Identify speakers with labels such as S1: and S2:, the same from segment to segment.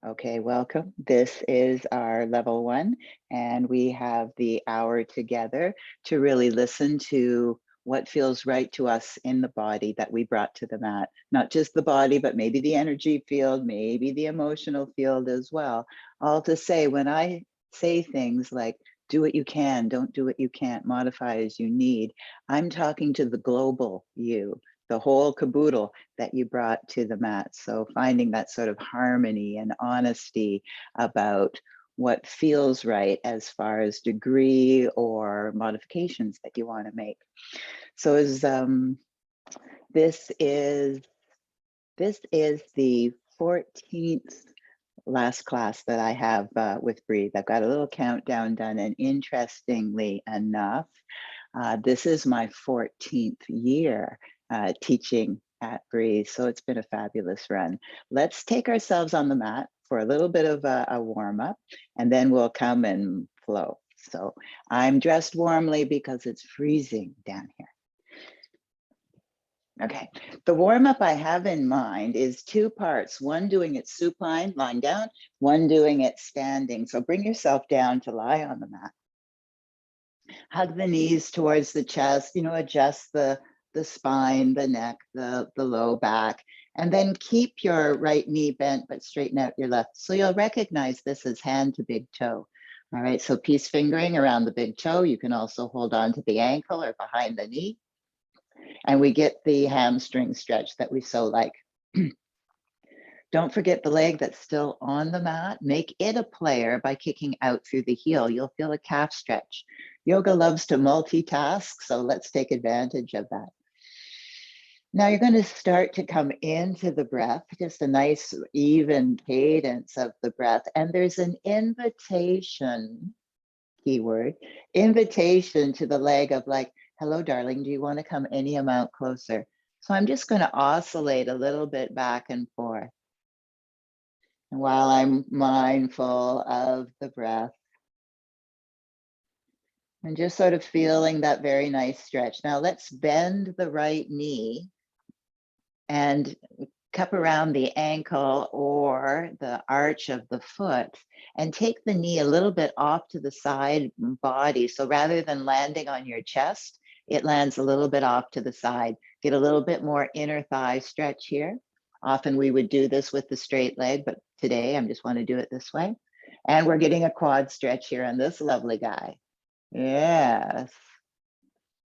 S1: Okay, welcome. This is our level one, and we have the hour together to really listen to what feels right to us in the body that we brought to the mat. Not just the body, but maybe the energy field, maybe the emotional field as well. All to say, when I say things like, do what you can, don't do what you can't, modify as you need, I'm talking to the global you, the whole caboodle that you brought to the mat. So finding that sort of harmony and honesty about what feels right as far as degree or modifications that you want to make. So as this is the 14th last class that I have with Breathe. I've got a little countdown done, and interestingly enough, this is my 14th year teaching at Breathe, so it's been a fabulous run. Let's take ourselves on the mat for a little bit of a warm-up, and then we'll come and flow. So I'm dressed warmly because it's freezing down here. Okay, the warm-up I have in mind is two parts, one doing it supine, lying down, one doing it standing. So bring yourself down to lie on the mat. Hug the knees towards the chest, adjust the spine, the neck, the low back, and then keep your right knee bent, but straighten out your left. So you'll recognize this as hand to big toe. All right, so peace fingering around the big toe. You can also hold on to the ankle or behind the knee. And we get the hamstring stretch that we so like. Don't forget the leg that's still on the mat. Make it a player by kicking out through the heel. You'll feel a calf stretch. Yoga loves to multitask, so let's take advantage of that. Now you're going to start to come into the breath, just a nice even cadence of the breath. And there's an invitation, keyword, invitation to the leg of like, hello, darling, do you want to come any amount closer? So I'm just going to oscillate a little bit back and forth. And while I'm mindful of the breath, and just sort of feeling that very nice stretch. Now let's bend the right knee and cup around the ankle or the arch of the foot and take the knee a little bit off to the side body. So rather than landing on your chest, it lands a little bit off to the side. Get a little bit more inner thigh stretch here. Often we would do this with the straight leg, but today I just want to do it this way. And we're getting a quad stretch here on this lovely guy. Yes.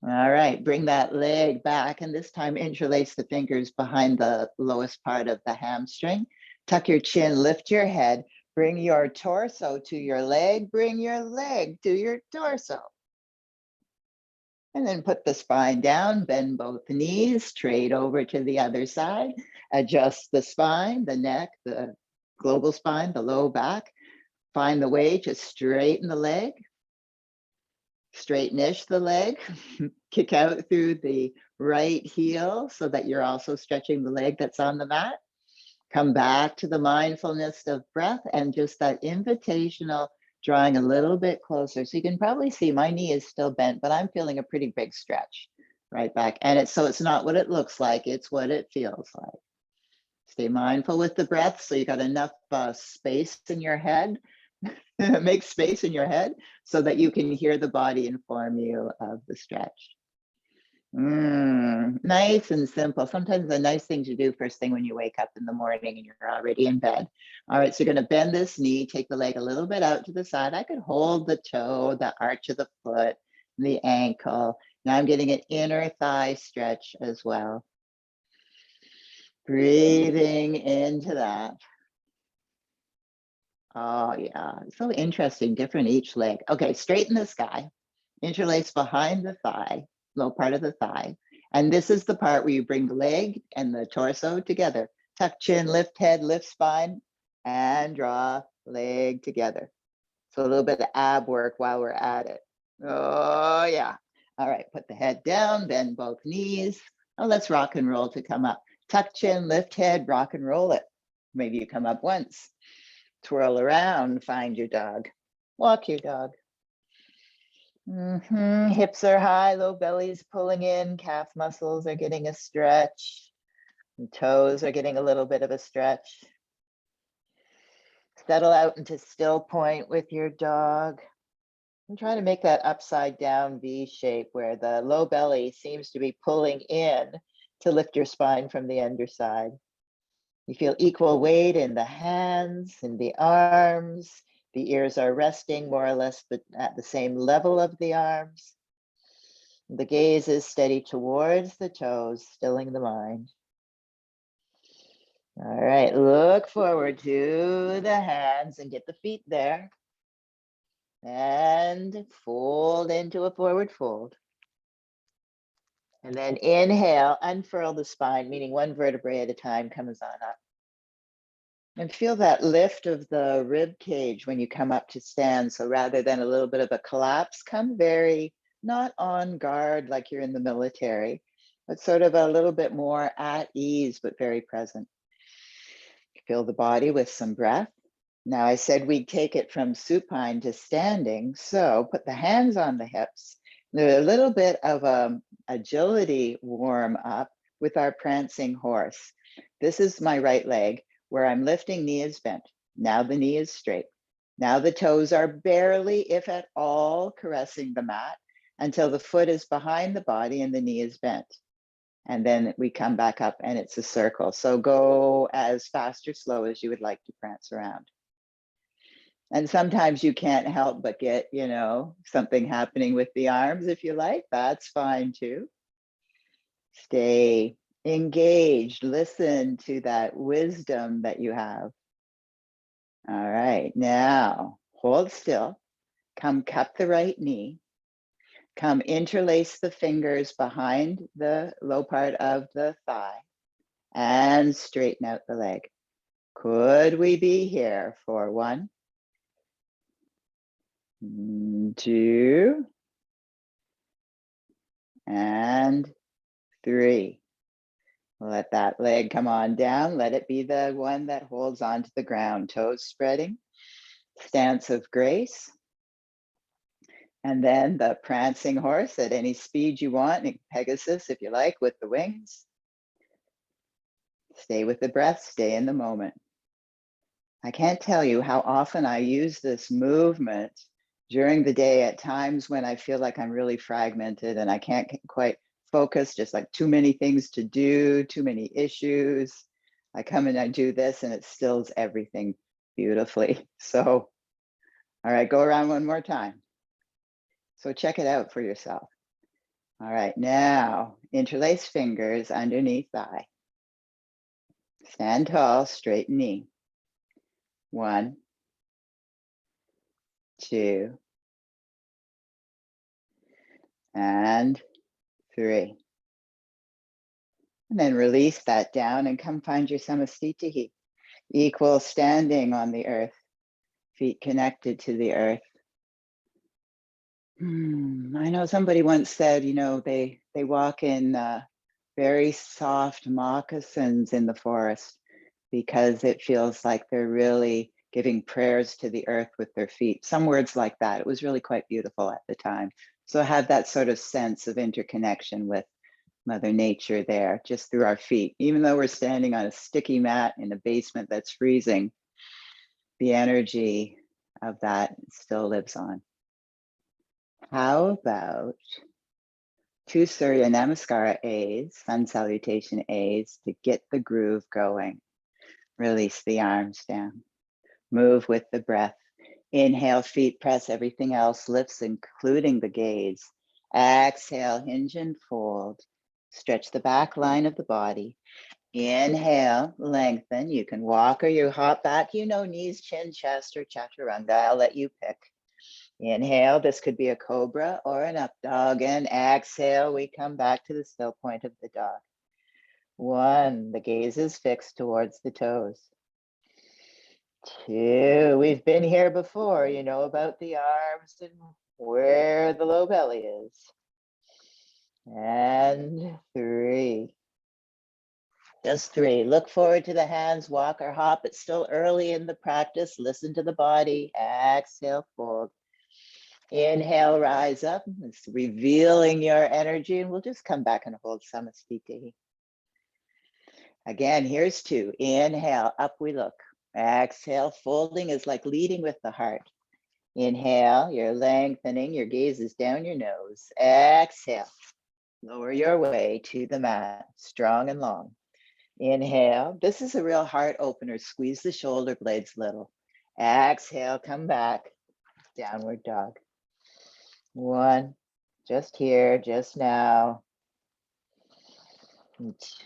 S1: All right, bring that leg back, and this time interlace the fingers behind the lowest part of the hamstring. Tuck your chin, lift your head, bring your torso to your leg, bring your leg to your torso. And then put the spine down, bend both knees, trade over to the other side, adjust the spine, the neck, the global spine, the low back. Find the way to straighten the leg. Straighten-ish the leg, kick out through the right heel so that you're also stretching the leg that's on the mat. Come back to the mindfulness of breath and just that invitational drawing a little bit closer. So you can probably see my knee is still bent, but I'm feeling a pretty big stretch right back. And it's not what it looks like, it's what it feels like. Stay mindful with the breath so you got enough space in your head. Make space in your head so that you can hear the body inform you of the stretch. Nice and simple. Sometimes a nice thing to do first thing when you wake up in the morning and you're already in bed. All right, so you're going to bend this knee, take the leg a little bit out to the side. I could hold the toe, the arch of the foot, the ankle. Now I'm getting an inner thigh stretch as well. Breathing into that. Oh, yeah. So interesting. Different each leg. Okay, straighten this guy. Interlace behind the thigh, low part of the thigh. And this is the part where you bring the leg and the torso together. Tuck chin, lift head, lift spine, and draw leg together. So a little bit of ab work while we're at it. Oh, yeah. All right, put the head down, bend both knees. Oh, let's rock and roll to come up. Tuck chin, lift head, rock and roll it. Maybe you come up once. Twirl around, find your dog. Walk your dog. Hips are high, low belly's pulling in, calf muscles are getting a stretch. And toes are getting a little bit of a stretch. Settle out into still point with your dog. And try to make that upside down V shape where the low belly seems to be pulling in to lift your spine from the underside. You feel equal weight in the hands and the arms. The ears are resting more or less at the same level of the arms. The gaze is steady towards the toes, stilling the mind. All right, look forward to the hands and get the feet there. And fold into a forward fold. And then inhale, unfurl the spine, meaning one vertebrae at a time comes on up. And feel that lift of the rib cage when you come up to stand. So rather than a little bit of a collapse, come very, not on guard like you're in the military, but sort of a little bit more at ease, but very present. Fill the body with some breath. Now I said we'd take it from supine to standing. So put the hands on the hips. There's a little bit of agility warm up with our prancing horse. This is my right leg where I'm lifting, knee is bent. Now the knee is straight. Now the toes are barely, if at all, caressing the mat until the foot is behind the body and the knee is bent. And then we come back up and it's a circle. So go as fast or slow as you would like to prance around. And sometimes you can't help but get, something happening with the arms if you like, that's fine too. Stay engaged, listen to that wisdom that you have. All right, now hold still, come cup the right knee, come interlace the fingers behind the low part of the thigh and straighten out the leg. Could we be here for 1, 2, and 3. Let that leg come on down. Let it be the one that holds onto the ground, toes spreading, stance of grace. And then the prancing horse at any speed you want, Pegasus if you like, with the wings. Stay with the breath, stay in the moment. I can't tell you how often I use this movement during the day at times when I feel like I'm really fragmented and I can't quite focus, just like too many things to do, too many issues. I come and I do this and it stills everything beautifully. So, all right, go around one more time. So check it out for yourself. All right, now interlace fingers underneath thigh. Stand tall, straighten knee. 1, 2, and 3. And then release that down and come find your samastitihi. Equal standing on the earth, feet connected to the earth. I know somebody once said, they walk in very soft moccasins in the forest because it feels like they're really giving prayers to the earth with their feet. Some words like that. It was really quite beautiful at the time. So I had that sort of sense of interconnection with Mother Nature there, just through our feet. Even though we're standing on a sticky mat in a basement that's freezing, the energy of that still lives on. How about 2 Surya Namaskara A's, sun salutation A's, to get the groove going. Release the arms down. Move with the breath. Inhale, feet press, everything else lifts, including the gaze. Exhale, hinge and fold. Stretch the back line of the body. Inhale, lengthen. You can walk or you hop back, knees, chin, chest, or chaturanga. I'll let you pick. Inhale, this could be a cobra or an up dog. And exhale, we come back to the still point of the dog. 1, the gaze is fixed towards the toes. 2, we've been here before, about the arms and where the low belly is. And 3. Just 3. Look forward to the hands, walk or hop. It's still early in the practice. Listen to the body. Exhale, fold. Inhale, rise up. It's revealing your energy, and we'll just come back and hold samastiti. Again, here's 2. Inhale, up we look. Exhale, folding is like leading with the heart. Inhale, you're lengthening, your gaze is down your nose. Exhale, lower your way to the mat, strong and long. Inhale, this is a real heart opener. Squeeze the shoulder blades little. Exhale, come back, downward dog. One, just here, just now.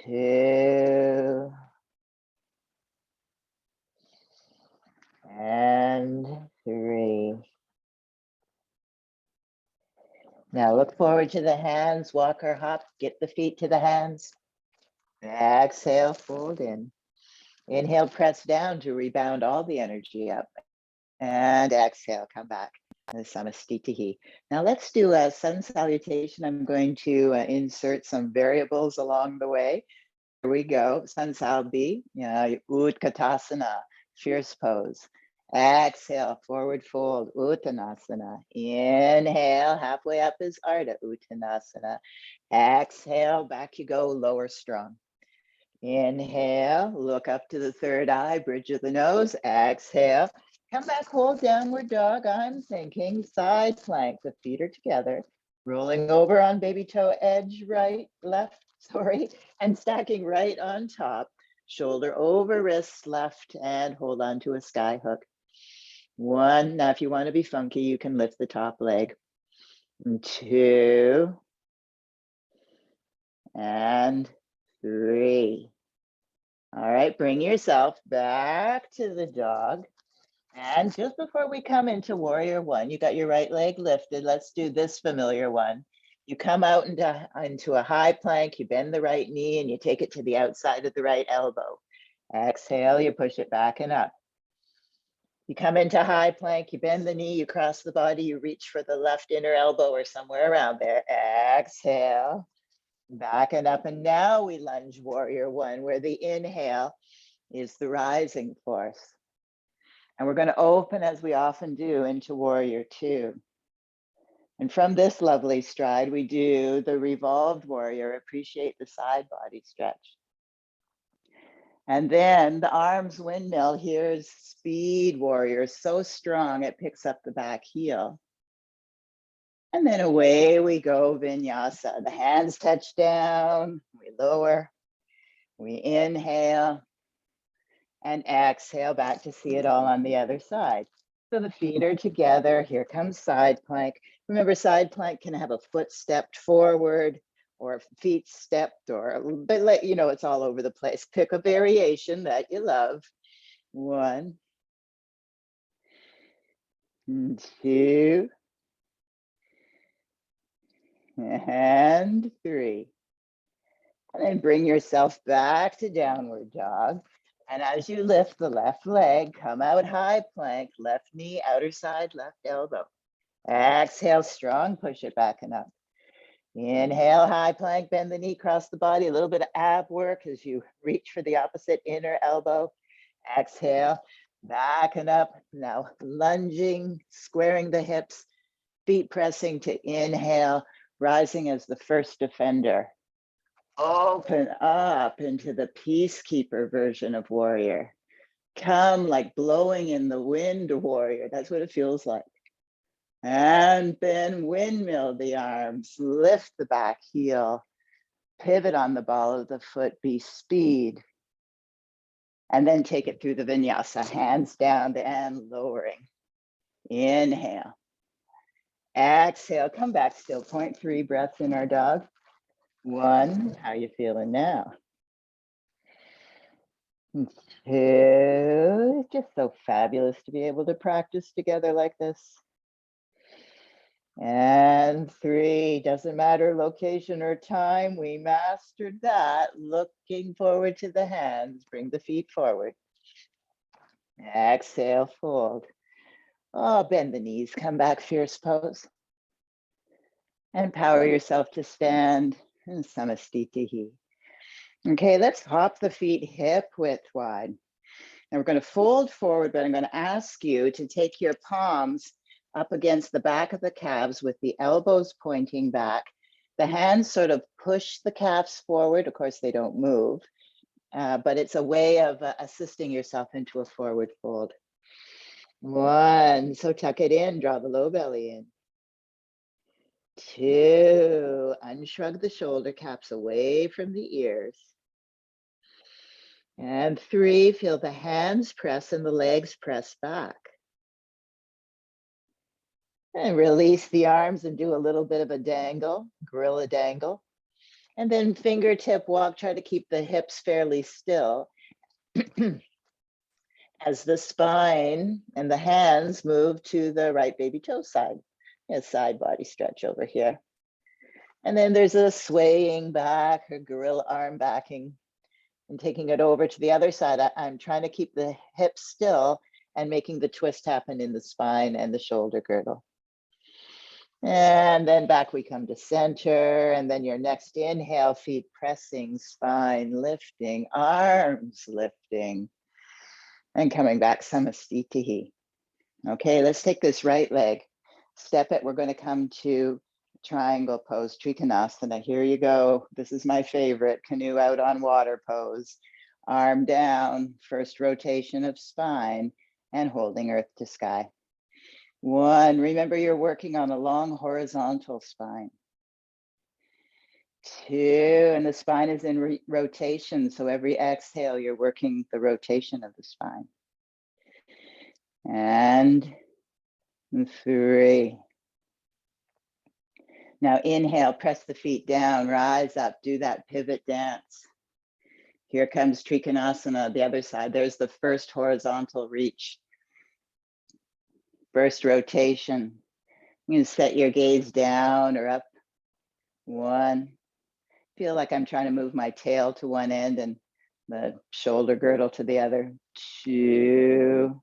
S1: 2, and 3. Now look forward to the hands, walk or hop, get the feet to the hands. Exhale, fold in. Inhale, press down to rebound all the energy up. And exhale, come back. Samastitihi. Now let's do a sun salutation. I'm going to insert some variables along the way. Here we go. Sun salbi, Utkatasana, fierce pose. Exhale, forward fold, Uttanasana. Inhale, halfway up is Ardha Uttanasana. Exhale, back you go, lower strong. Inhale, look up to the third eye, bridge of the nose. Exhale, come back, hold downward dog. I'm thinking side plank, the feet are together. Rolling over on baby toe edge, right, left, sorry, and stacking right on top. Shoulder over wrist left and hold on to a sky hook. 1, now if you want to be funky, you can lift the top leg. 2, and 3. All right, bring yourself back to the dog. And just before we come into warrior 1, you got your right leg lifted. Let's do this familiar one. You come out into a high plank, you bend the right knee and you take it to the outside of the right elbow. Exhale, you push it back and up. You come into high plank, you bend the knee, you cross the body, you reach for the left inner elbow or somewhere around there. Exhale, back and up. And now we lunge warrior 1, where the inhale is the rising force. And we're going to open, as we often do, into warrior 2. And from this lovely stride, we do the revolved warrior, appreciate the side body stretch. And then the arms windmill, here's speed warrior, so strong it picks up the back heel. And then away we go, vinyasa. The hands touch down, we lower, we inhale, and exhale back to see it all on the other side. So the feet are together. Here comes side plank. Remember, side plank can have a foot stepped forward or feet stepped, but it's all over the place. Pick a variation that you love. 1, 2, and 3. And then bring yourself back to downward dog. And as you lift the left leg, come out high plank, left knee, outer side, left elbow. Exhale, strong, push it back and up. Inhale, high plank, bend the knee, cross the body, a little bit of ab work as you reach for the opposite inner elbow. Exhale, back and up. Now lunging, squaring the hips, feet pressing to inhale, rising as the first defender. Open up into the peacekeeper version of warrior. Come like blowing in the wind, warrior. That's what it feels like. And then windmill the arms, lift the back heel, pivot on the ball of the foot, be speed. And then take it through the vinyasa, hands down and lowering. Inhale. Exhale, come back still, 0.3 breaths in our dog. 1, how you feeling now? 2, it's just so fabulous to be able to practice together like this. And 3, doesn't matter location or time, we mastered that. Looking forward to the hands, bring the feet forward. Exhale, fold. Oh, bend the knees, come back, fierce pose. And power yourself to stand in Samastitihi. Okay, let's hop the feet hip width wide. And we're going to fold forward, but I'm going to ask you to take your palms up against the back of the calves with the elbows pointing back. The hands sort of push the calves forward. Of course, they don't move. but it's a way of assisting yourself into a forward fold. 1, so tuck it in, draw the low belly in. 2, unshrug the shoulder caps away from the ears. And 3, feel the hands press and the legs press back. And release the arms and do a little bit of a dangle, gorilla dangle. And then fingertip walk, try to keep the hips fairly still as the spine and the hands move to the right baby toe side. A side body stretch over here. And then there's a swaying back or gorilla arm backing and taking it over to the other side. I'm trying to keep the hips still and making the twist happen in the spine and the shoulder girdle. And then back we come to center, and then your next inhale, feet pressing, spine lifting, arms lifting, and coming back, Samastitihi. Okay, let's take this right leg, step it. We're going to come to triangle pose, Trikonasana. Here you go. This is my favorite, canoe out on water pose. Arm down, first rotation of spine, and holding earth to sky. 1, remember you're working on a long horizontal spine. 2, and the spine is in rotation, so every exhale you're working the rotation of the spine. And 3. Now inhale, press the feet down, rise up, do that pivot dance. Here comes Trikonasana, the other side. There's the first horizontal reach. First rotation. You can set your gaze down or up. 1. Feel like I'm trying to move my tail to one end and the shoulder girdle to the other. 2.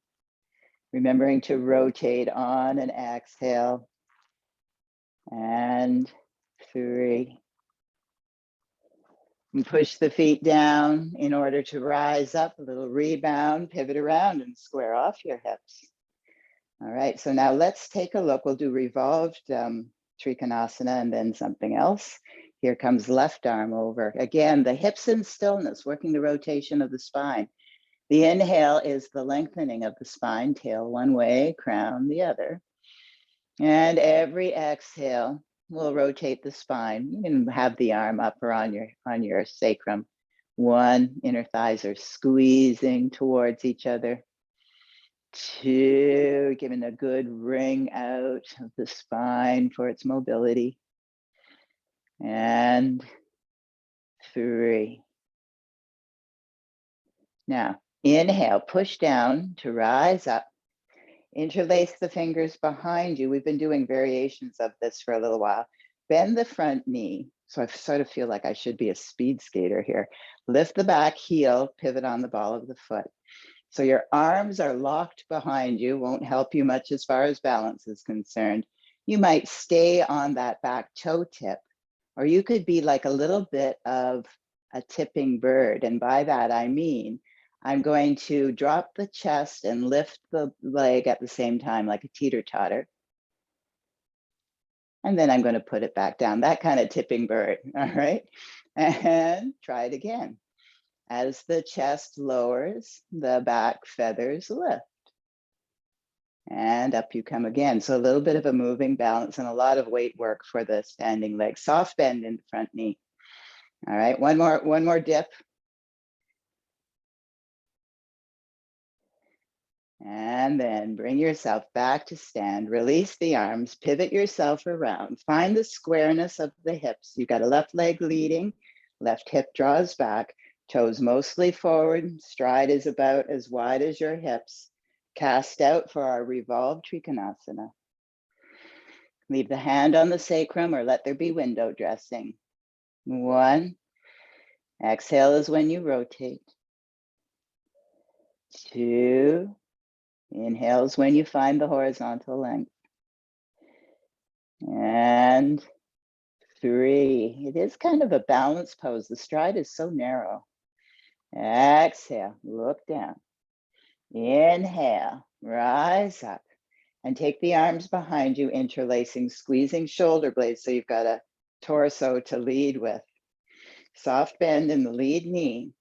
S1: Remembering to rotate on and exhale. And 3. And push the feet down in order to rise up, a little rebound, pivot around and square off your hips. All right, so now let's take a look. We'll do revolved Trikonasana and then something else. Here comes left arm over. Again, the hips in stillness, working the rotation of the spine. The inhale is the lengthening of the spine, tail one way, crown the other. And every exhale will rotate the spine. You can have the arm up or on your sacrum. 1, inner thighs are squeezing towards each other. 2, giving a good wring out of the spine for its mobility. And 3. Now, inhale, push down to rise up. Interlace the fingers behind you. We've been doing variations of this for a little while. Bend the front knee. So I sort of feel like I should be a speed skater here. Lift the back heel, pivot on the ball of the foot. So your arms are locked behind you, won't help you much as far as balance is concerned. You might stay on that back toe tip, or you could be like a little bit of a tipping bird. And by that, I mean, I'm going to drop the chest and lift the leg at the same time, like a teeter-totter. And then I'm going to put it back down, that kind of tipping bird, all right? And try it again. As the chest lowers, the back feathers lift. And up you come again. So a little bit of a moving balance and a lot of weight work for the standing leg. Soft bend in the front knee. All right, one more dip. And then bring yourself back to stand. Release the arms, pivot yourself around. Find the squareness of the hips. You got a left leg leading, left hip draws back, toes mostly forward. Stride is about as wide as your hips. Cast out for our revolved Trikonasana. Leave the hand on the sacrum or let there be window dressing. 1. Exhale is when you rotate. 2. Inhales when you find the horizontal length. And 3. It is kind of a balance pose. The stride is so narrow. Exhale, look down. Inhale, rise up. And take the arms behind you, interlacing, squeezing shoulder blades so you've got a torso to lead with. Soft bend in the lead knee.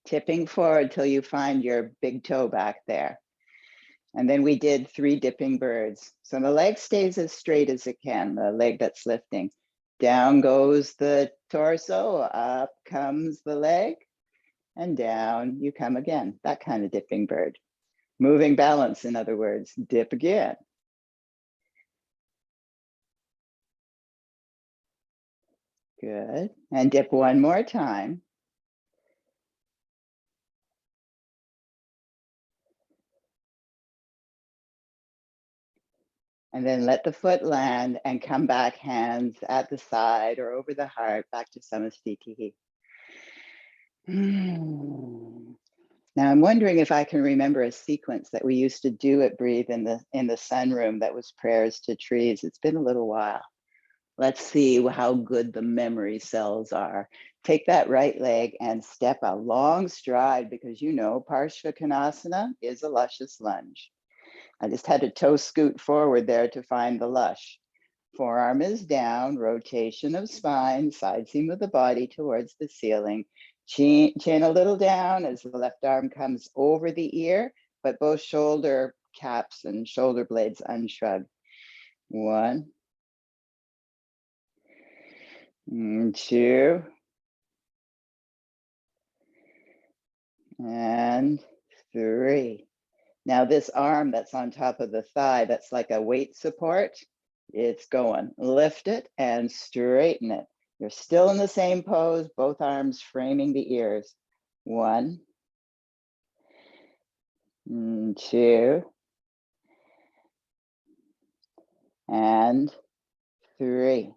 S1: tipping forward till you find your big toe back there. And then we did 3 dipping birds. So the leg stays as straight as it can, the leg that's lifting. Down goes the torso, up comes the leg, and down you come again. That kind of dipping bird. Moving balance, in other words. Dip again. Good. And dip one more time. And then let the foot land and come back, hands at the side or over the heart, back to Samastitihi. Now I'm wondering if I can remember a sequence that we used to do at Breathe in the sunroom that was prayers to trees. It's been a little while. Let's see how good the memory cells are. Take that right leg and step a long stride, because you know Parshvakonasana is a luscious lunge. I just had to toe scoot forward there to find the lush. Forearm is down, rotation of spine, side seam of the body towards the ceiling. Chin a little down as the left arm comes over the ear, but both shoulder caps and shoulder blades unshrugged. 1, 2, and 3. Now this arm that's on top of the thigh, that's like a weight support, it's going. Lift it and straighten it. You're still in the same pose, both arms framing the ears. 1, 2, and 3.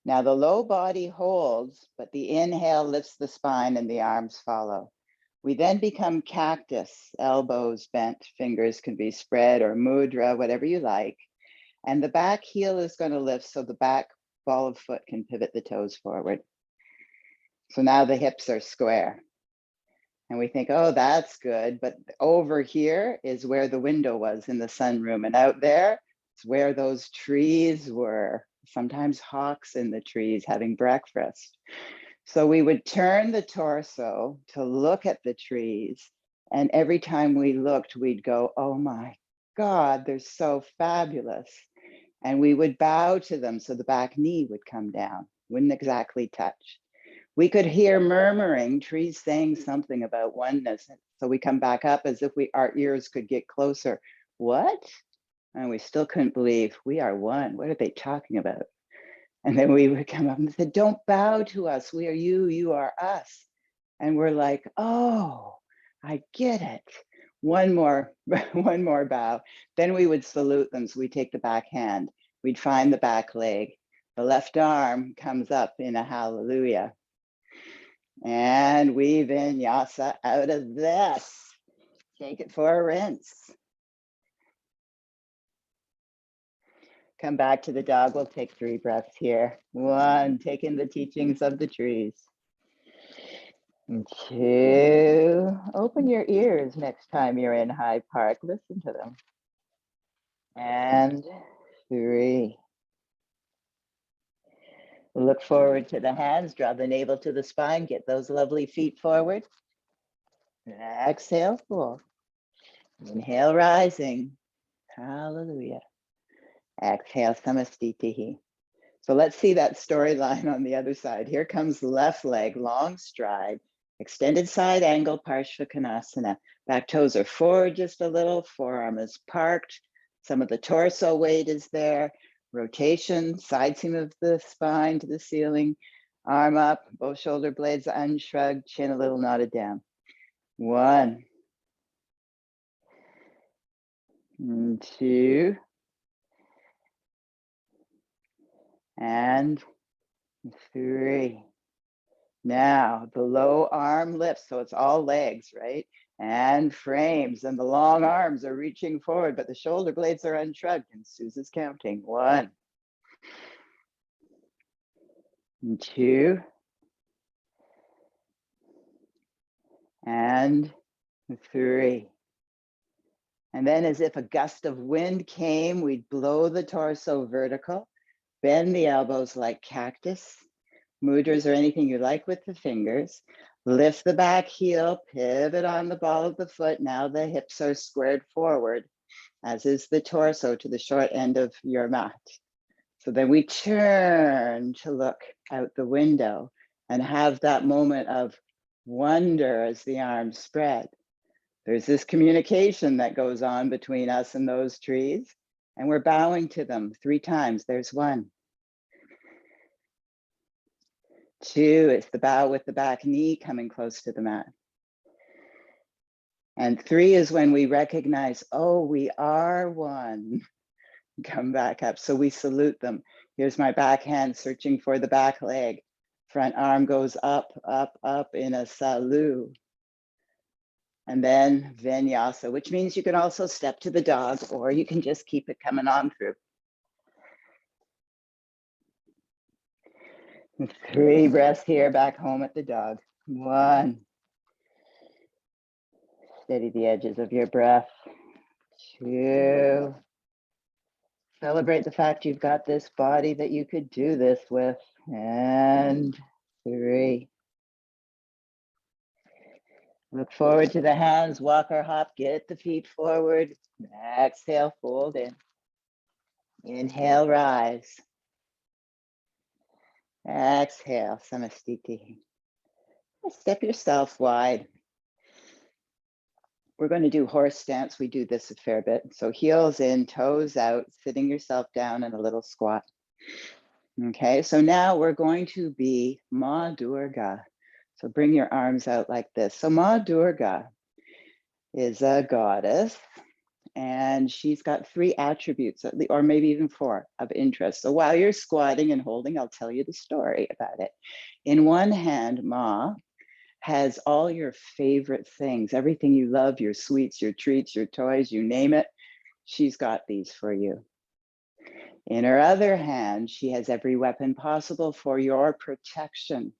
S1: Now the low body holds, but the inhale lifts the spine and the arms follow. We then become cactus, elbows bent, fingers can be spread, or mudra, whatever you like. And the back heel is going to lift so the back ball of foot can pivot the toes forward. So now the hips are square. And we think, oh, that's good. But over here is where the window was in the sunroom. And out there is where those trees were. Sometimes hawks in the trees having breakfast. So we would turn the torso to look at the trees. And every time we looked, we'd go, oh my God, they're so fabulous. And we would bow to them so the back knee would come down, wouldn't exactly touch. We could hear murmuring, trees saying something about oneness. So we come back up as if our ears could get closer. What? And we still couldn't believe we are one. What are they talking about? And then we would come up and say, don't bow to us. We are you, you are us. And we're like, oh, I get it. One more bow. Then we would salute them. So we take the back hand. We'd find the back leg. The left arm comes up in a hallelujah. And we vinyasa out of this. Take it for a rinse. Come back to the dog. We'll take 3 breaths here. 1, take in the teachings of the trees. 2, open your ears next time you're in Hyde Park. Listen to them. And 3. Look forward to the hands. Draw the navel to the spine. Get those lovely feet forward. Exhale, full. Inhale, rising. Hallelujah. Exhale, samastitihi. So let's see that storyline on the other side. Here comes the left leg, long stride, extended side angle, Parshvakonasana. Back toes are forward just a little, forearm is parked. Some of the torso weight is there. Rotation, side seam of the spine to the ceiling. Arm up, both shoulder blades unshrugged, chin a little nodded down. 1, 2, and 3. Now the low arm lifts, so it's all legs, right? And frames, and the long arms are reaching forward, but the shoulder blades are unshrugged, and Susan's counting. 1, 2, and 3. And then as if a gust of wind came, we'd blow the torso vertical, bend the elbows like cactus, mudras or anything you like with the fingers. Lift the back heel, pivot on the ball of the foot. Now the hips are squared forward, as is the torso to the short end of your mat. So then we turn to look out the window and have that moment of wonder as the arms spread. There's this communication that goes on between us and those trees, and we're bowing to them 3 times. There's 1. 2, it's the bow with the back knee coming close to the mat. And 3 is when we recognize, oh, we are one. Come back up. So we salute them. Here's my back hand searching for the back leg. Front arm goes up, up, up in a salut. And then vinyasa, which means you can also step to the dog, or you can just keep it coming on through. 3 breaths here, back home at the dog. 1. Steady the edges of your breath. 2. Celebrate the fact you've got this body that you could do this with. And 3. Look forward to the hands, walk or hop, get the feet forward. Exhale, fold in. Inhale, rise. Exhale, samastiti. Step yourself wide. We're going to do horse stance. We do this a fair bit. So heels in, toes out, sitting yourself down in a little squat. Okay, so now we're going to be Ma Durga. So bring your arms out like this. So Ma Durga is a goddess, and she's got 3 attributes, or maybe even 4, of interest. So while you're squatting and holding, I'll tell you the story about it. In one hand, Ma has all your favorite things, everything you love, your sweets, your treats, your toys, you name it. She's got these for you. In her other hand, she has every weapon possible for your protection.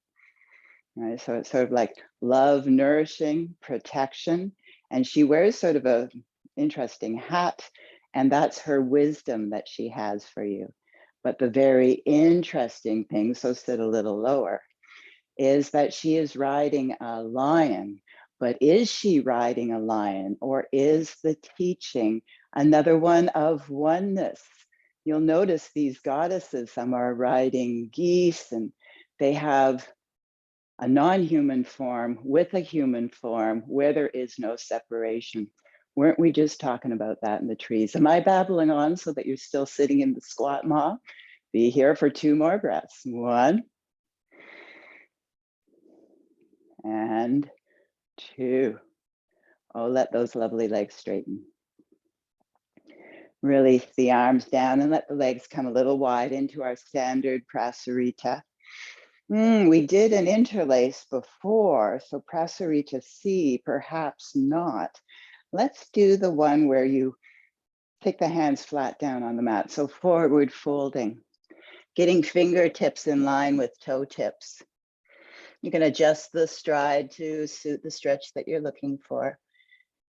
S1: Right? So it's sort of like love, nourishing, protection. And she wears sort of a interesting hat, and that's her wisdom that she has for you. But the very interesting thing, so sit a little lower, is that she is riding a lion. But is she riding a lion, or is the teaching another one of oneness? You'll notice these goddesses, some are riding geese, and they have a non-human form with a human form where there is no separation. Weren't we just talking about that in the trees? Am I babbling on so that you're still sitting in the squat, Ma? Be here for 2 more breaths. 1 and 2. Oh, let those lovely legs straighten. Release the arms down and let the legs come a little wide into our standard prasarita. We did an interlace before, so prasarita C, perhaps not. Let's do the one where you take the hands flat down on the mat. So forward folding, getting fingertips in line with toe tips. You can adjust the stride to suit the stretch that you're looking for.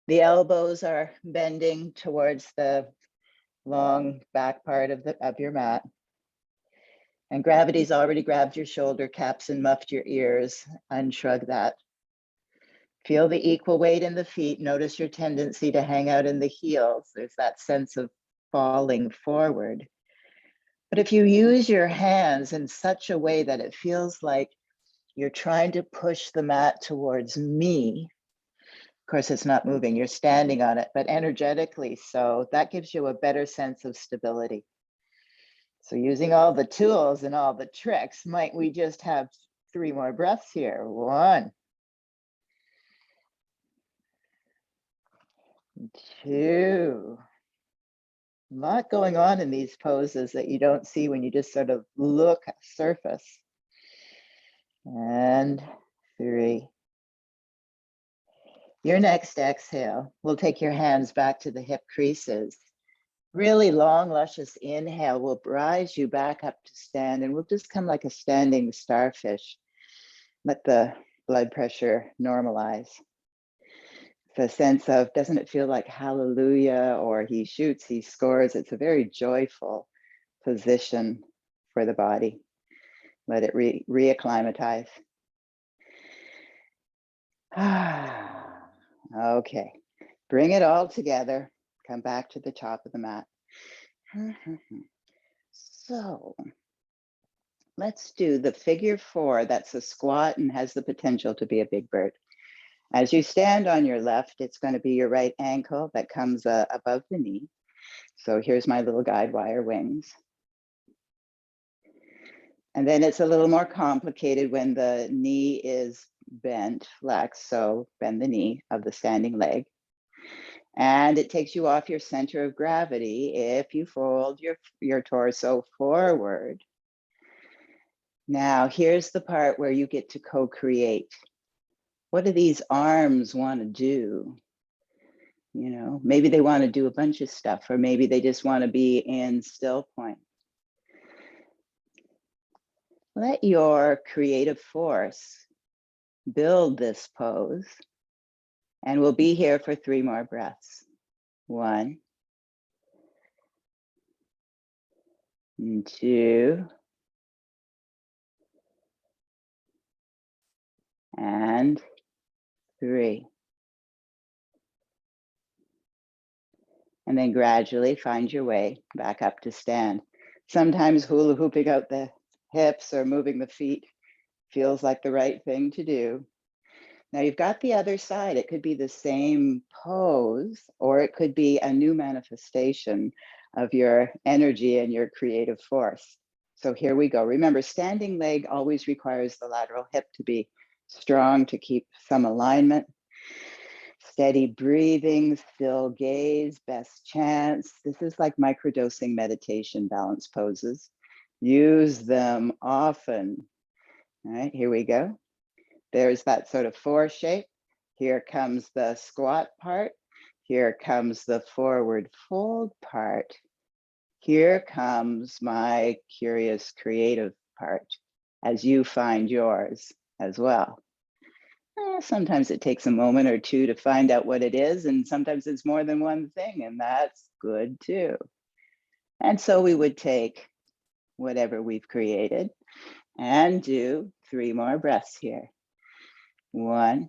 S1: The elbows are bending towards the long back part of your mat. And gravity's already grabbed your shoulder caps and muffed your ears. Unshrug that. Feel the equal weight in the feet. Notice your tendency to hang out in the heels. There's that sense of falling forward. But if you use your hands in such a way that it feels like you're trying to push the mat towards me, of course, it's not moving, you're standing on it, but energetically so, that gives you a better sense of stability. So using all the tools and all the tricks, might we just have 3 more breaths here? 1, 2. A lot going on in these poses that you don't see when you just sort of look surface. And 3. Your next exhale, we'll take your hands back to the hip creases. Really long, luscious inhale will rise you back up to stand, and we'll just come like a standing starfish. Let the blood pressure normalize. The sense of, doesn't it feel like hallelujah, or he shoots, he scores? It's a very joyful position for the body. Let it reacclimatize. Okay, bring it all together. Come back to the top of the mat. So let's do the figure four. That's a squat and has the potential to be a big bird. As you stand on your left, it's going to be your right ankle that comes above the knee. So here's my little guide wire wings. And then it's a little more complicated when the knee is bent, flex. So bend the knee of the standing leg. And it takes you off your center of gravity if you fold your torso forward. Now, here's the part where you get to co-create. What do these arms want to do? You know, maybe they want to do a bunch of stuff, or maybe they just want to be in still point. Let your creative force build this pose, and we'll be here for 3 more breaths. 1, 2, and 3. And then gradually find your way back up to stand. Sometimes hula hooping out the hips or moving the feet feels like the right thing to do. Now you've got the other side. It could be the same pose, or it could be a new manifestation of your energy and your creative force. So here we go. Remember, standing leg always requires the lateral hip to be strong to keep some alignment. Steady breathing, still gaze, best chance. This is like microdosing meditation balance poses. Use them often. All right, here we go. There's that sort of 4 shape. Here comes the squat part. Here comes the forward fold part. Here comes my curious creative part as you find yours as well. Sometimes it takes a moment or two to find out what it is, and sometimes it's more than one thing, and that's good too. And so we would take whatever we've created and do 3 more breaths here. 1,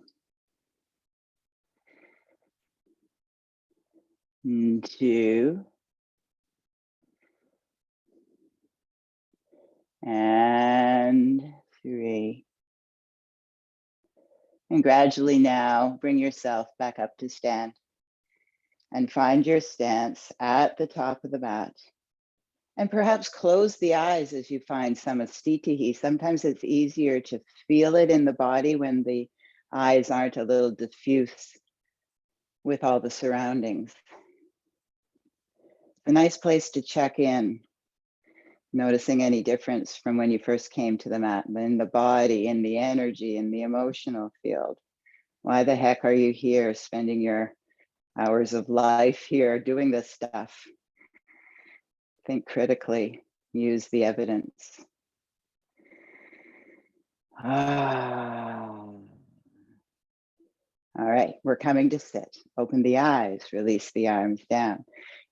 S1: 2, and 3. And gradually now bring yourself back up to stand and find your stance at the top of the mat. And perhaps close the eyes as you find samastitihi. Sometimes it's easier to feel it in the body when the eyes aren't a little diffuse with all the surroundings. A nice place to check in, noticing any difference from when you first came to the mat, in the body, in the energy, in the emotional field. Why the heck are you here spending your hours of life here doing this stuff? Think critically, use the evidence. All right, we're coming to sit. Open the eyes, release the arms down.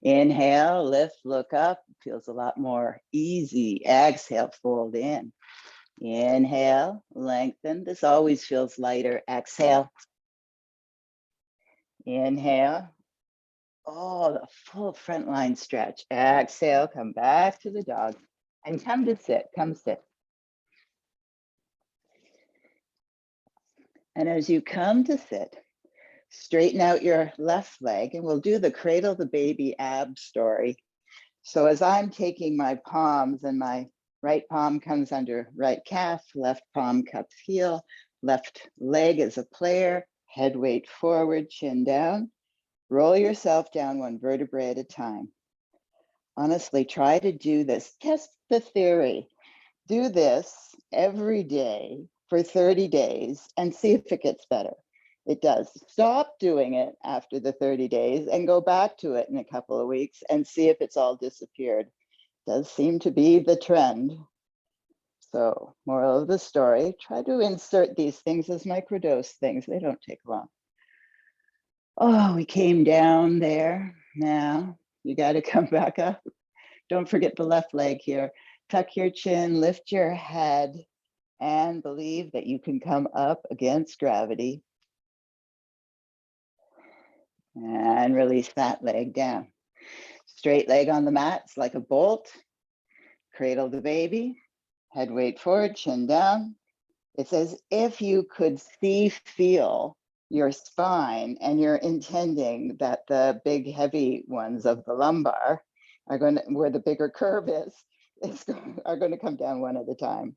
S1: Inhale, lift, look up. Feels a lot more easy. Exhale, fold in. Inhale, lengthen. This always feels lighter. Exhale. Inhale. Oh, the full front line stretch. Exhale, come back to the dog and come to sit. Come sit. And as you come to sit, straighten out your left leg, and we'll do the cradle the baby ab story. So as I'm taking my palms, and my right palm comes under right calf, left palm cups heel, left leg is a player, head weight forward, chin down. Roll yourself down 1 vertebrae at a time. Honestly, try to do this. Test the theory. Do this every day for 30 days and see if it gets better. It does. Stop doing it after the 30 days and go back to it in a couple of weeks and see if it's all disappeared. Does seem to be the trend. So, moral of the story, try to insert these things as microdose things. They don't take long. Oh, we came down there. Now you got to come back up. Don't forget the left leg here. Tuck your chin, lift your head, and believe that you can come up against gravity. And release that leg down. Straight leg on the mat, it's like a bolt. Cradle the baby, head weight forward, chin down. It's as if you could see, feel your spine, and you're intending that the big heavy ones of the lumbar are going to, where the bigger curve is, are going to come down one at a time.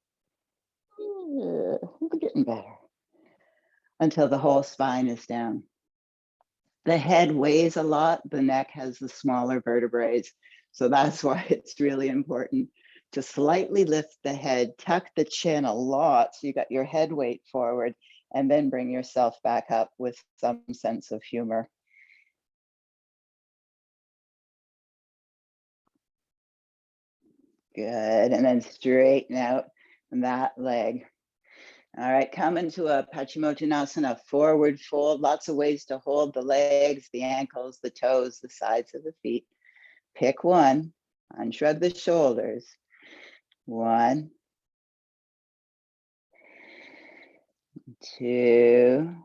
S1: Yeah, we're getting better until the whole spine is down. The head weighs a lot, the neck has the smaller vertebrae. So that's why it's really important to slightly lift the head, tuck the chin a lot so you got your head weight forward, and then bring yourself back up with some sense of humor. Good, and then straighten out that leg. All right, come into a Paschimottanasana, forward fold. Lots of ways to hold the legs, the ankles, the toes, the sides of the feet. Pick one, unshrug the shoulders. 1, 2,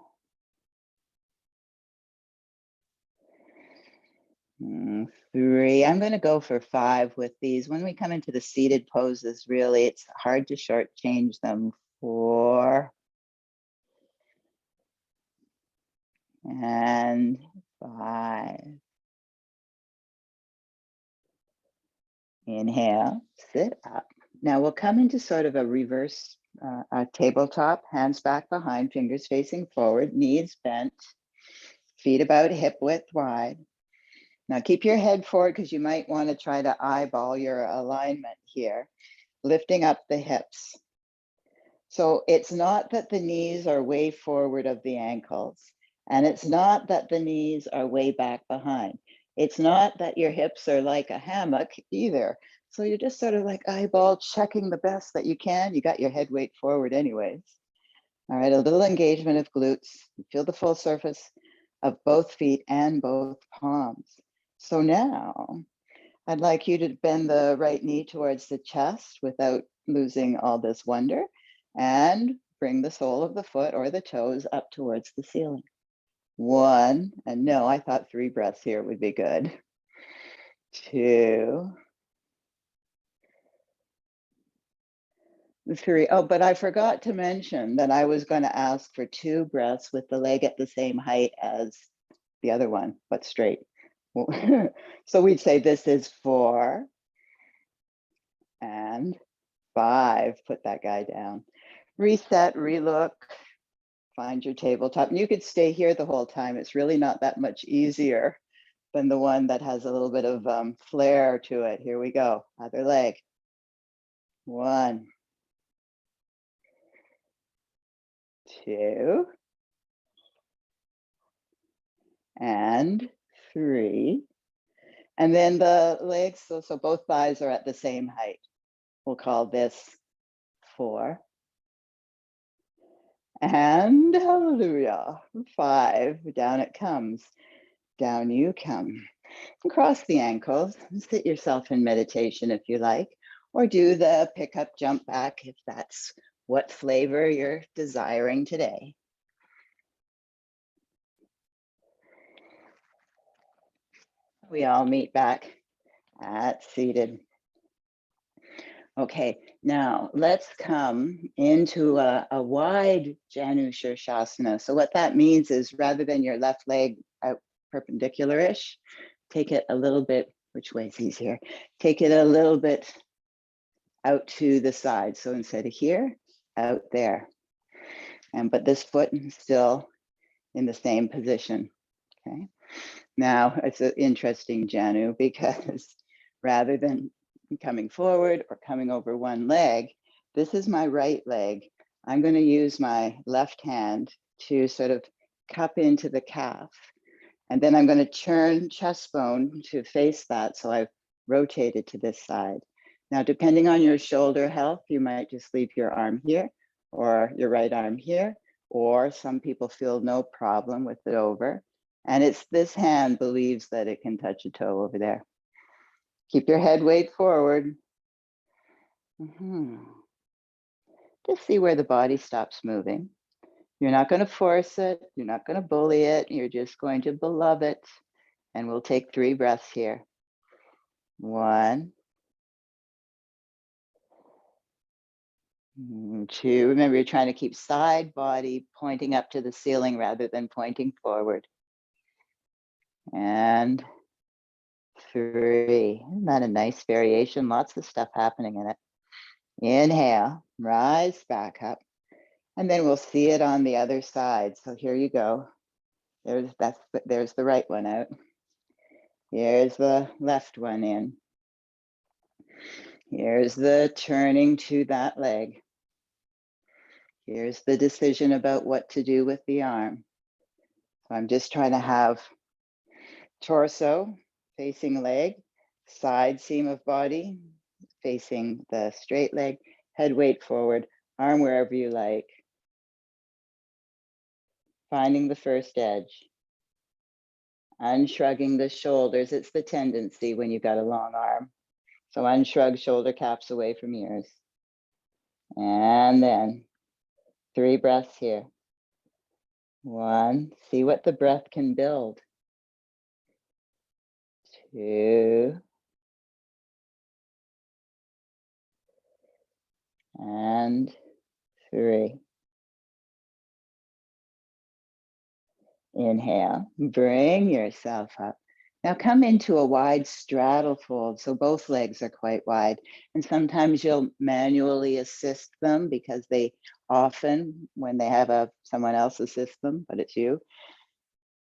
S1: 3. I'm going to go for 5 with these. When we come into the seated poses, really, it's hard to shortchange them. 4 and 5. Inhale, sit up. Now we'll come into sort of a reverse a tabletop, hands back behind, fingers facing forward, knees bent, feet about hip width wide. Now keep your head forward because you might want to try to eyeball your alignment here, lifting up the hips. So it's not that the knees are way forward of the ankles, and it's not that the knees are way back behind. It's not that your hips are like a hammock either. So you're just sort of like eyeball checking the best that you can. You got your head weight forward anyways. All right, a little engagement of glutes. Feel the full surface of both feet and both palms. So now I'd like you to bend the right knee towards the chest without losing all this wonder, and bring the sole of the foot or the toes up towards the ceiling. 1, and no, I thought 3 breaths here would be good. 2, 3. Oh, but I forgot to mention that I was going to ask for 2 breaths with the leg at the same height as the other one, but straight. So we'd say this is 4 and 5. Put that guy down. Reset, relook, find your tabletop. And you could stay here the whole time. It's really not that much easier than the one that has a little bit of flair to it. Here we go. Other leg. 1, 2, and 3. And then the legs, so both thighs are at the same height. We'll call this 4. And hallelujah, 5. Down it comes. Down you come. Cross the ankles, sit yourself in meditation if you like, or do the pick up, jump back if that's what flavor you're desiring today. We all meet back at seated. Okay, now let's come into a wide Janu Shirshasana. So what that means is rather than your left leg out perpendicular-ish, take it a little bit, which way is easier? Take it a little bit out to the side. So instead of here, out there. But this foot is still in the same position, okay? Now, it's an interesting Janu because rather than coming forward or coming over one leg, this is my right leg. I'm going to use my left hand to sort of cup into the calf. And then I'm going to turn chest bone to face that. So I've rotated to this side. Now, depending on your shoulder health, you might just leave your arm here or your right arm here, or some people feel no problem with it over. And it's this hand believes that it can touch a toe over there. Keep your head weight forward. Just see where the body stops moving. You're not going to force it. You're not going to bully it. You're just going to beloved it. And we'll take 3 breaths here. 1, 2. Remember, you're trying to keep side body pointing up to the ceiling rather than pointing forward. And 3. Isn't that a nice variation? Lots of stuff happening in it. Inhale, rise back up. And then we'll see it on the other side. So here you go. There's the right one out. Here's the left one in. Here's the turning to that leg. Here's the decision about what to do with the arm. So I'm just trying to have torso facing leg, side seam of body facing the straight leg, head weight forward, arm wherever you like. Finding the first edge. Unshrugging the shoulders. It's the tendency when you've got a long arm. So unshrug shoulder caps away from ears. And then 3 breaths here. 1, see what the breath can build. 2, and 3. Inhale, bring yourself up. Now come into a wide straddle fold. So both legs are quite wide. And sometimes you'll manually assist them because they often, when they have someone else assist them, but it's you,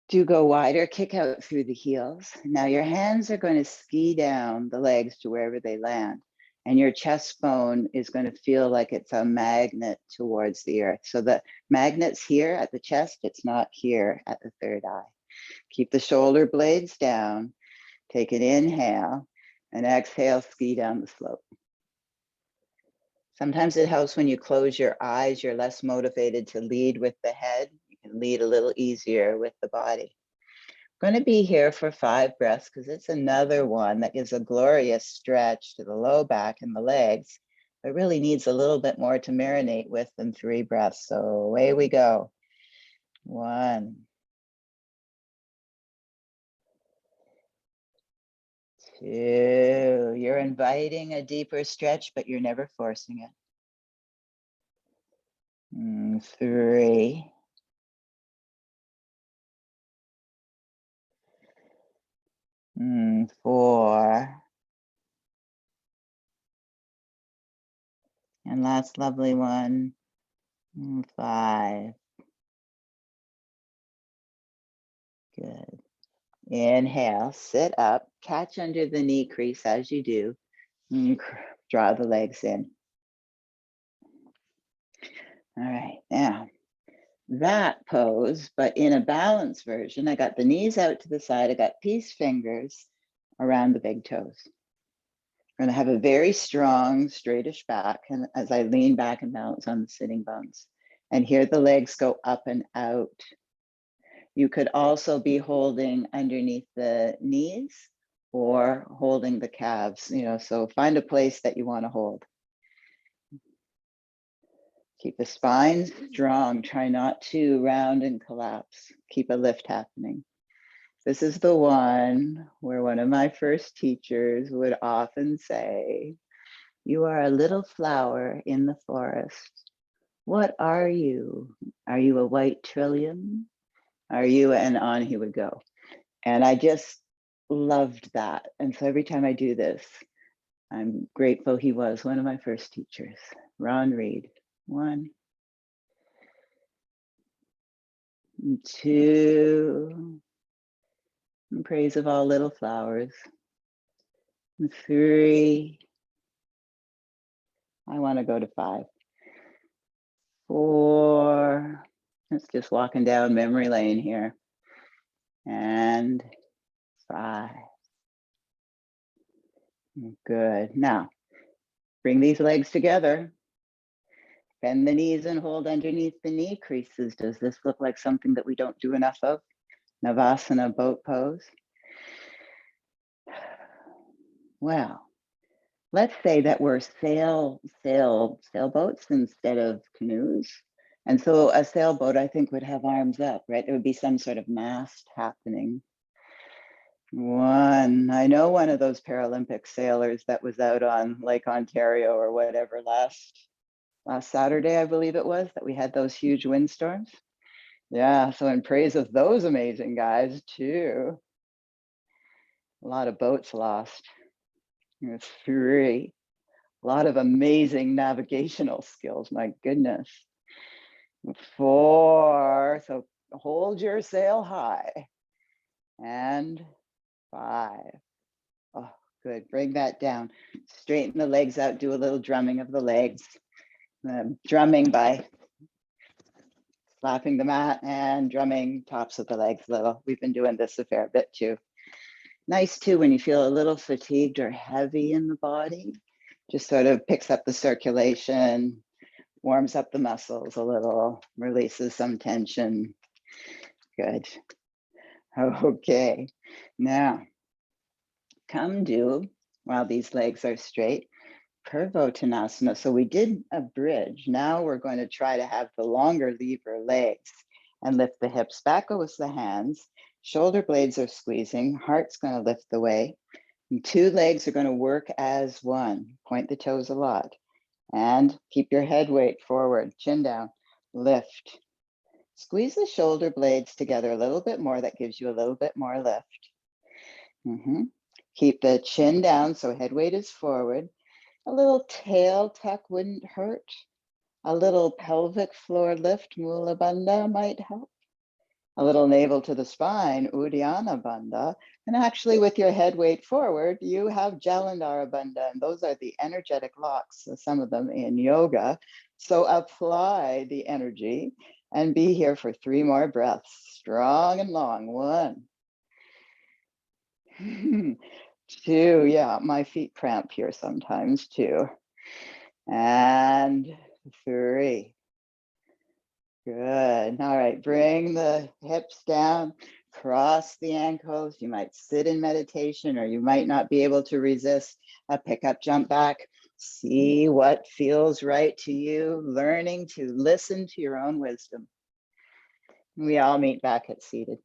S1: do go wider, kick out through the heels. Now your hands are going to ski down the legs to wherever they land. And your chest bone is going to feel like it's a magnet towards the earth. So the magnet's here at the chest, it's not here at the third eye. Keep the shoulder blades down, take an inhale, and exhale, ski down the slope. Sometimes it helps when you close your eyes, you're less motivated to lead with the head. You can lead a little easier with the body. Going to be here for 5 breaths because it's another one that gives a glorious stretch to the low back and the legs. It really needs a little bit more to marinate with than 3 breaths. So away we go. 1, 2. You're inviting a deeper stretch, but you're never forcing it. 3. 4. And last lovely one. 5. Good. Inhale, sit up, catch under the knee crease as you do. Draw the legs in. All right, now that pose, but in a balanced version, I got the knees out to the side. I got peace fingers around the big toes. I'm gonna have a very strong, straightish back, and as I lean back and balance on the sitting bones. And here the legs go up and out. You could also be holding underneath the knees or holding the calves, so find a place that you want to hold. Keep the spine strong. Try not to round and collapse. Keep a lift happening. This is the one where one of my first teachers would often say, "You are a little flower in the forest. What are you? Are you a white trillium? Are you?" And on he would go. And I just loved that. And so every time I do this, I'm grateful he was one of my first teachers, Ron Reed. 1, 2, in praise of all little flowers. 3, I want to go to 5. 4, it's just walking down memory lane here. And 5. Good. Now, bring these legs together. Bend the knees and hold underneath the knee creases. Does this look like something that we don't do enough of? Navasana boat pose. Well, let's say that we're sailboats instead of canoes. And so a sailboat, I think, would have arms up, right? There would be some sort of mast happening. I know one of those Paralympic sailors that was out on Lake Ontario or whatever last Saturday, I believe it was, that we had those huge windstorms. Yeah, so in praise of those amazing guys too. A lot of boats lost. It's 3. A lot of amazing navigational skills, my goodness. 4, so hold your sail high. And 5. Oh, good, bring that down. Straighten the legs out, do a little drumming of the legs. Drumming by slapping the mat and drumming tops of the legs a little. We've been doing this a fair bit too. Nice too when you feel a little fatigued or heavy in the body. Just sort of picks up the circulation, warms up the muscles a little, releases some tension. Good. Okay, now come do, while these legs are straight, Purvottanasana. So we did a bridge. Now we're going to try to have the longer lever legs and lift the hips back with the hands. Shoulder blades are squeezing. Heart's going to lift the way. And 2 legs are going to work as one. Point the toes a lot. And keep your head weight forward, chin down, lift. Squeeze the shoulder blades together a little bit more. That gives you a little bit more lift. Keep the chin down so head weight is forward. A little tail tuck wouldn't hurt. A little pelvic floor lift, Mula Bandha, might help. A little navel to the spine, Uddiyana Bandha. And actually with your head weight forward, you have Jalandhara Bandha, and those are the energetic locks, some of them in yoga. So apply the energy and be here for 3 more breaths, strong and long. 1. 2, yeah, my feet cramp here sometimes too. And 3. Good. All right, bring the hips down, cross the ankles. You might sit in meditation, or you might not be able to resist a pick-up, jump back. See what feels right to you, learning to listen to your own wisdom. We all meet back at seated.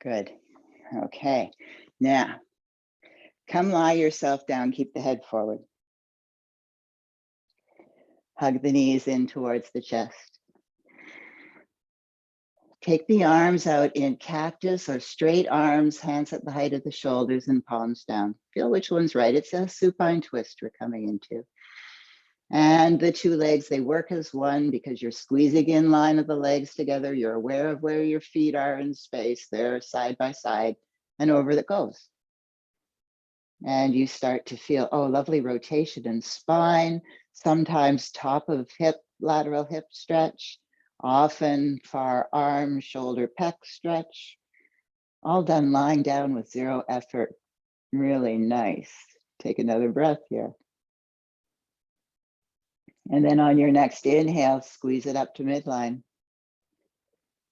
S1: Good. Okay. Now, come lie yourself down, keep the head forward. Hug the knees in towards the chest. Take the arms out in cactus or straight arms, hands at the height of the shoulders and palms down. Feel which one's right. It's a supine twist we're coming into. And the 2 legs, they work as one because you're squeezing in line of the legs together. You're aware of where your feet are in space. They're side by side, and over that goes. And you start to feel, oh, lovely rotation in spine, sometimes top of hip, lateral hip stretch, often far arm, shoulder, pec stretch, all done lying down with 0 effort. Really nice. Take another breath here. And then on your next inhale, squeeze it up to midline.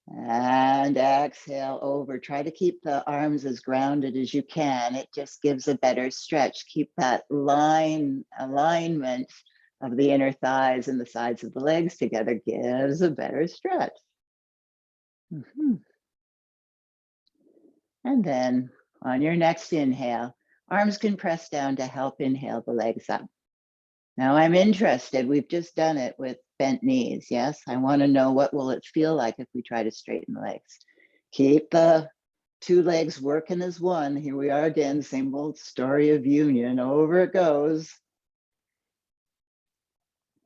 S1: And exhale over. Try to keep the arms as grounded as you can. It just gives a better stretch. Keep that alignment of the inner thighs and the sides of the legs together gives a better stretch. And then on your next inhale, arms can press down to help inhale the legs up. Now I'm interested, we've just done it with bent knees, yes? I want to know what will it feel like if we try to straighten the legs. Keep the 2 legs working as one. Here we are again, same old story of union, over it goes.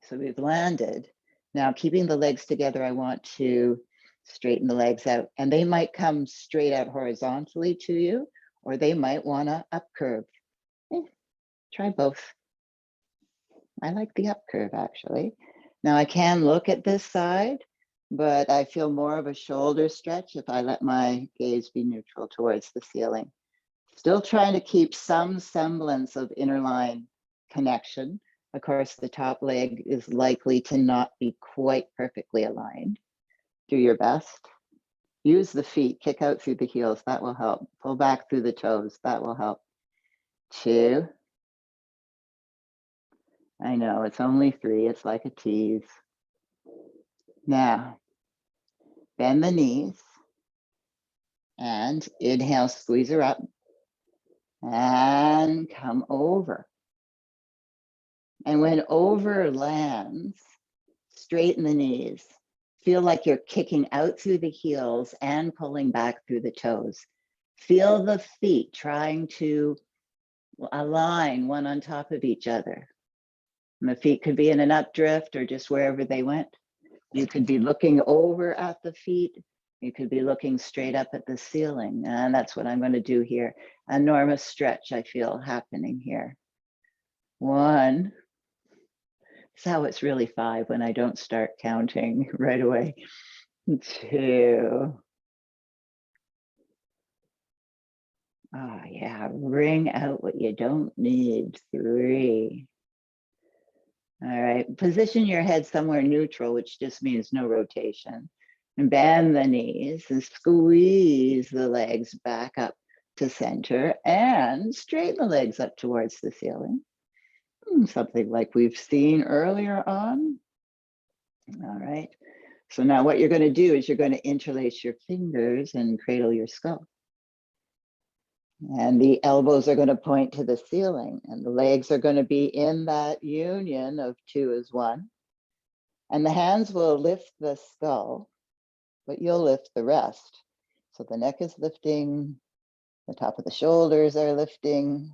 S1: So we've landed. Now keeping the legs together, I want to straighten the legs out, and they might come straight out horizontally to you, or they might want to up curve. Try both. I like the up curve actually. Now I can look at this side, but I feel more of a shoulder stretch if I let my gaze be neutral towards the ceiling. Still trying to keep some semblance of inner line connection. Of course, the top leg is likely to not be quite perfectly aligned. Do your best. Use the feet, kick out through the heels, that will help. Pull back through the toes, that will help. 2. I know, it's only 3. It's like a tease. Now, bend the knees and inhale, squeeze her up and come over. And when over lands, straighten the knees. Feel like you're kicking out through the heels and pulling back through the toes. Feel the feet trying to align one on top of each other. And the feet could be in an updrift or just wherever they went. You could be looking over at the feet. You could be looking straight up at the ceiling. And that's what I'm going to do here. Enormous stretch I feel happening here. 1. So it's really 5 when I don't start counting right away. 2. Oh yeah, wring out what you don't need. 3. All right, position your head somewhere neutral, which just means no rotation. And bend the knees and squeeze the legs back up to center and straighten the legs up towards the ceiling. Something like we've seen earlier on. All right. So now what you're going to do is you're going to interlace your fingers and cradle your skull. And the elbows are going to point to the ceiling and the legs are going to be in that union of 2 as 1. And the hands will lift the skull, but you'll lift the rest. So the neck is lifting, the top of the shoulders are lifting.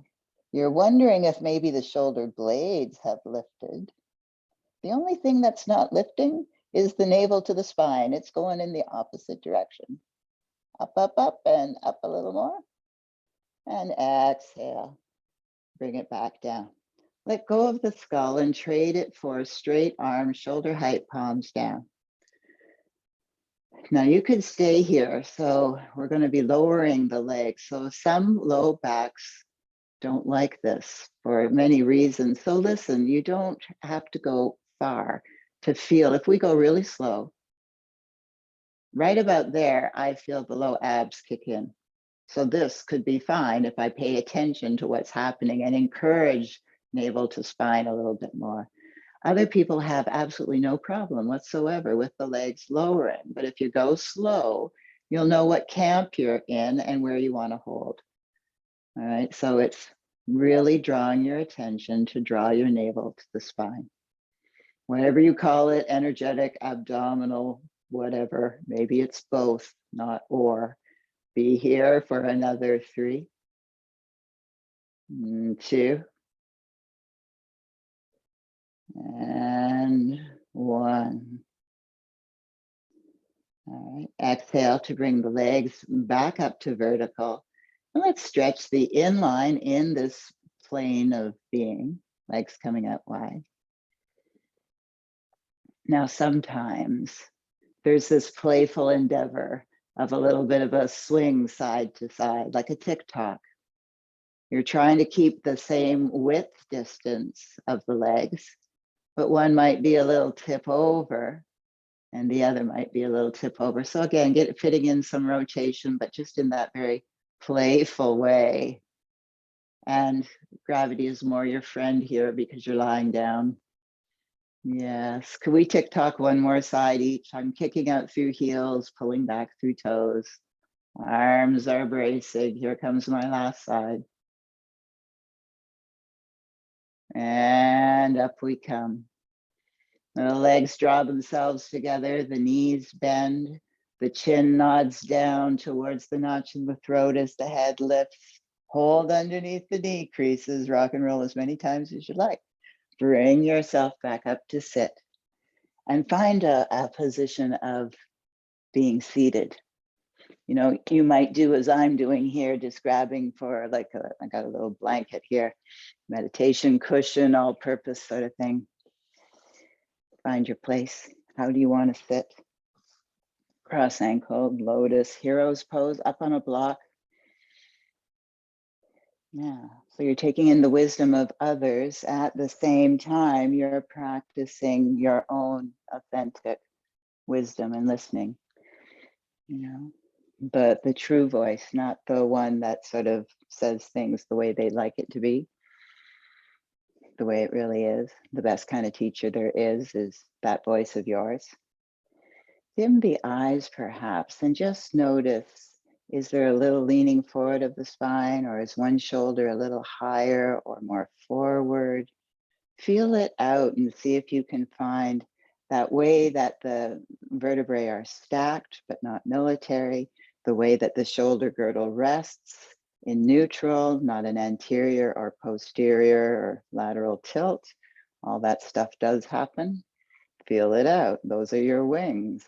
S1: You're wondering if maybe the shoulder blades have lifted. The only thing that's not lifting is the navel to the spine. It's going in the opposite direction. Up, up, up, and up a little more. And exhale, bring it back down. Let go of the skull and trade it for straight arms, shoulder height, palms down. Now you could stay here. So we're going to be lowering the legs. So some low backs don't like this for many reasons. So listen, you don't have to go far to feel. If we go really slow, right about there, I feel the low abs kick in. So this could be fine if I pay attention to what's happening and encourage navel to spine a little bit more. Other people have absolutely no problem whatsoever with the legs lowering, but if you go slow, you'll know what camp you're in and where you want to hold. All right, so it's really drawing your attention to draw your navel to the spine. Whatever you call it, energetic, abdominal, whatever, maybe it's both, not or. Be here for another 3, 2, and 1. All right, exhale to bring the legs back up to vertical. And let's stretch the inline in this plane of being, legs coming out wide. Now, sometimes there's this playful endeavor of a little bit of a swing side to side, like a tick-tock. You're trying to keep the same width distance of the legs, but one might be a little tip over and the other might be a little tip over. So again, get it fitting in some rotation, but just in that very playful way. And gravity is more your friend here because you're lying down. Yes, can we tick-tock one more side each? I'm kicking out through heels, pulling back through toes. Arms are bracing. Here comes my last side. And up we come. The legs draw themselves together, the knees bend, the chin nods down towards the notch in the throat as the head lifts. Hold underneath the knee creases, rock and roll as many times as you like. Bring yourself back up to sit and find a position of being seated. You know, you might do as I'm doing here, just grabbing for I got a little blanket here, meditation cushion, all purpose sort of thing. Find your place. How do you want to sit? Cross ankle, lotus, hero's pose, up on a block. Yeah, so you're taking in the wisdom of others. At the same time, you're practicing your own authentic wisdom and listening, you know, but the true voice, not the one that sort of says things the way they like it to be. the way it really is. The best kind of teacher there is that voice of yours. Dim the eyes perhaps and just notice, is there a little leaning forward of the spine, or is one shoulder a little higher or more forward? Feel it out and see if you can find that way that the vertebrae are stacked but not military, the way that the shoulder girdle rests in neutral, not an anterior or posterior or lateral tilt. All that stuff does happen. Feel it out. Those are your wings.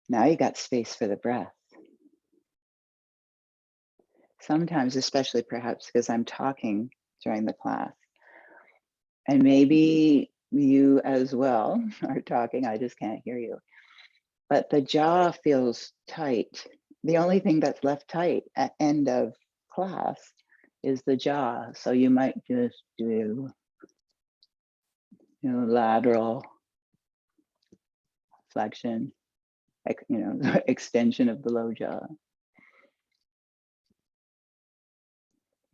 S1: Now you got space for the breath. Sometimes, especially perhaps because I'm talking during the class, and maybe you as well are talking, I just can't hear you. But the jaw feels tight. The only thing that's left tight at end of class is the jaw. So you might just do, lateral flexion, extension of the low jaw.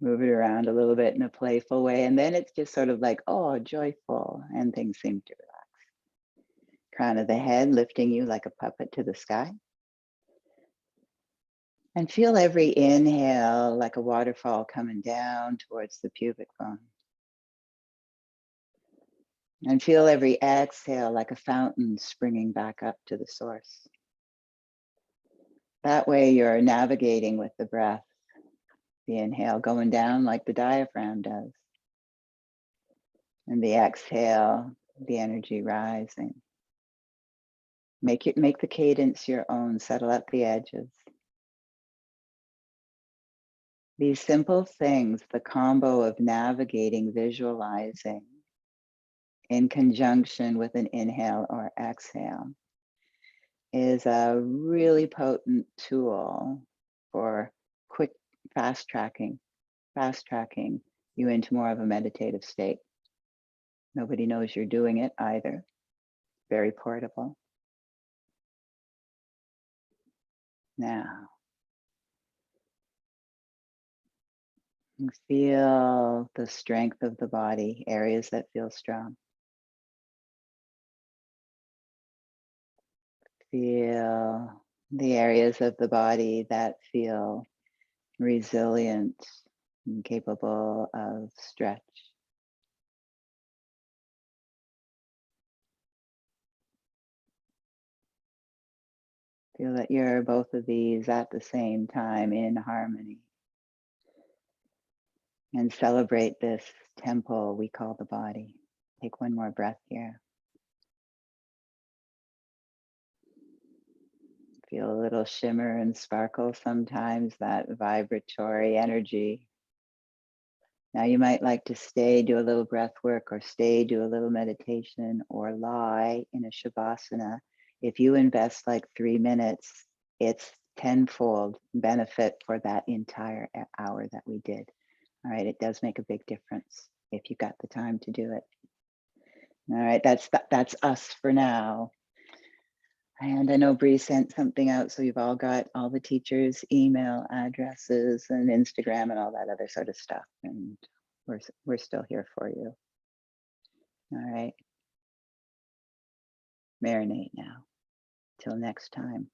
S1: Move it around a little bit in a playful way. And then it's just sort of like, oh, joyful. And things seem to relax. Crown of the head lifting you like a puppet to the sky. And feel every inhale like a waterfall coming down towards the pubic bone. And feel every exhale like a fountain springing back up to the source. That way you're navigating with the breath. The inhale going down like the diaphragm does. And the exhale, the energy rising. Make the cadence your own, settle at the edges. These simple things, the combo of navigating, visualizing, in conjunction with an inhale or exhale, is a really potent tool for quick fast tracking you into more of a meditative state. Nobody knows you're doing it either. Very portable. Now, feel the strength of the body, areas that feel strong. Feel the areas of the body that feel resilient and capable of stretch. Feel that you're both of these at the same time in harmony. And celebrate this temple we call the body. Take one more breath here. Feel a little shimmer and sparkle sometimes, that vibratory energy. Now you might like to stay, do a little breath work, or stay, do a little meditation, or lie in a shavasana. If you invest like 3 minutes, it's tenfold benefit for that entire hour that we did. All right, it does make a big difference if you got the time to do it. All right, that's us for now. And I know Bree sent something out, so you've all got all the teachers' email addresses and Instagram and all that other sort of stuff. And we're still here for you. All right. Marinate now. Till next time.